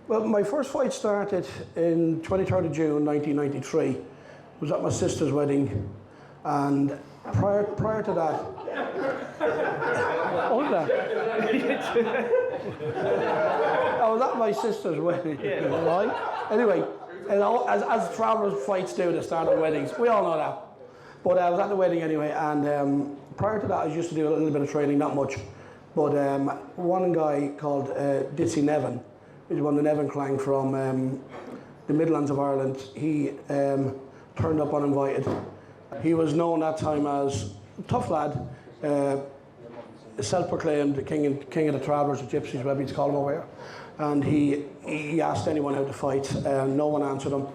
Well, my first fight started in 23rd of June 1993. It was at my sister's wedding, and prior to that, what was that? I was at my sister's wedding, right? Anyway, as travellers fights do, they start at weddings. We all know that. But I was at the wedding anyway, and prior to that, I used to do a little bit of training, not much. But one guy called Ditsy Nevin, he's one of the Nevin clan from the Midlands of Ireland. He turned up uninvited. He was known that time as a tough lad, self-proclaimed king of the travellers, the gypsies, whatever you call him over here. And he asked anyone how to fight, and no one answered him.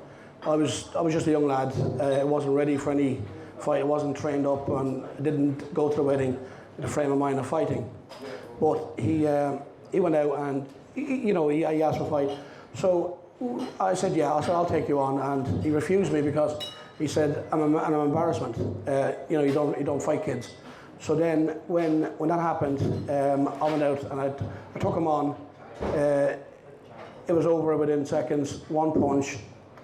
I was just a young lad. I wasn't ready for any fight. I wasn't trained up, and I didn't go to the wedding with a frame of mind of fighting. But he went out and he asked for a fight. So I said, yeah. I said, I'll take you on, and he refused me because he said I'm an embarrassment. You don't fight kids. So then when that happened, I went out and I took him on. It was over within seconds. One punch.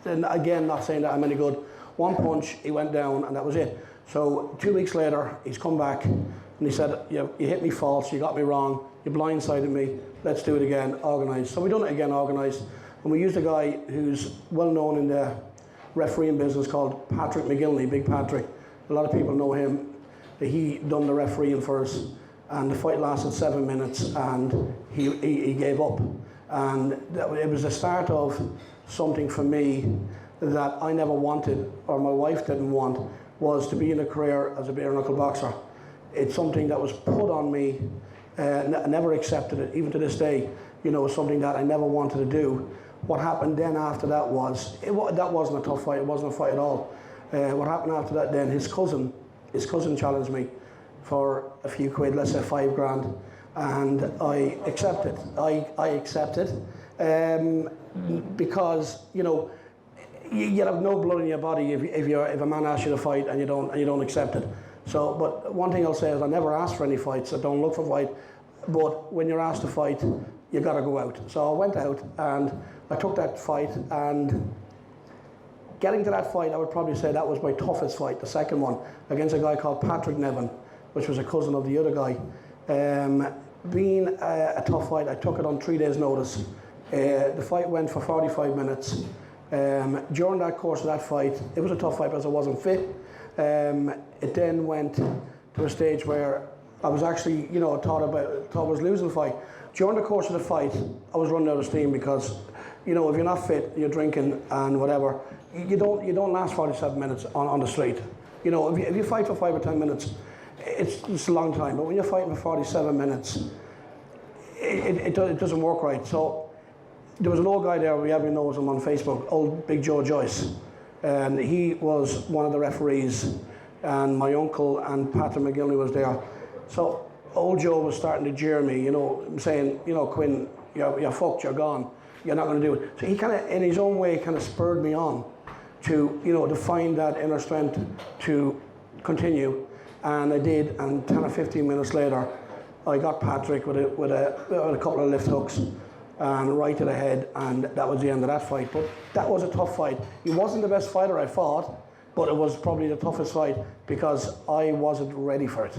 Then again, not saying that I'm any good. One punch, he went down, and that was it. So 2 weeks later, he's come back and he said, you hit me false, you got me wrong, you blindsided me, let's do it again, organised. So we done it again, organised, and we used a guy who's well known in the refereeing business called Patrick McGillney, Big Patrick. A lot of people know him. He done the refereeing for us, and the fight lasted 7 minutes, and he gave up. And it was the start of something for me that I never wanted, or my wife didn't want, was to be in a career as a bare knuckle boxer. It's something that was put on me. I never accepted it, even to this day. It's something that I never wanted to do. What happened then after that was, that wasn't a tough fight, it wasn't a fight at all. What happened after that then, his cousin challenged me for a few quid, let's say 5 grand, and I accepted. I accepted because, you have no blood in your body if a man asks you to fight and you don't accept it. So, but one thing I'll say is I never ask for any fights. I don't look for fight. But when you're asked to fight, you got to go out. So I went out and I took that fight. And getting to that fight, I would probably say that was my toughest fight, the second one, against a guy called Patrick Nevin, which was a cousin of the other guy. Being a tough fight, I took it on 3 days' notice. The fight went for 45 minutes. During that course of that fight, it was a tough fight because I wasn't fit. It then went to a stage where I was actually, thought I was losing the fight. During the course of the fight, I was running out of steam because, if you're not fit, you're drinking and whatever, you don't last 47 minutes on the street. If you fight for 5 or 10 minutes, it's a long time. But when you're fighting for 47 minutes, it doesn't work right. So there was an old guy there, we everyone knows him on Facebook, old Big Joe Joyce. And he was one of the referees, and my uncle and Patrick McGillney was there. So old Joe was starting to jeer me, saying, Quinn, you're fucked, you're gone, you're not going to do it. So he kind of, in his own way, kind of spurred me on to, to find that inner strength to continue. And I did, and 10 or 15 minutes later, I got Patrick with a couple of lift hooks, and right to the head, and that was the end of that fight. But that was a tough fight. He wasn't the best fighter I fought, but it was probably the toughest fight because I wasn't ready for it.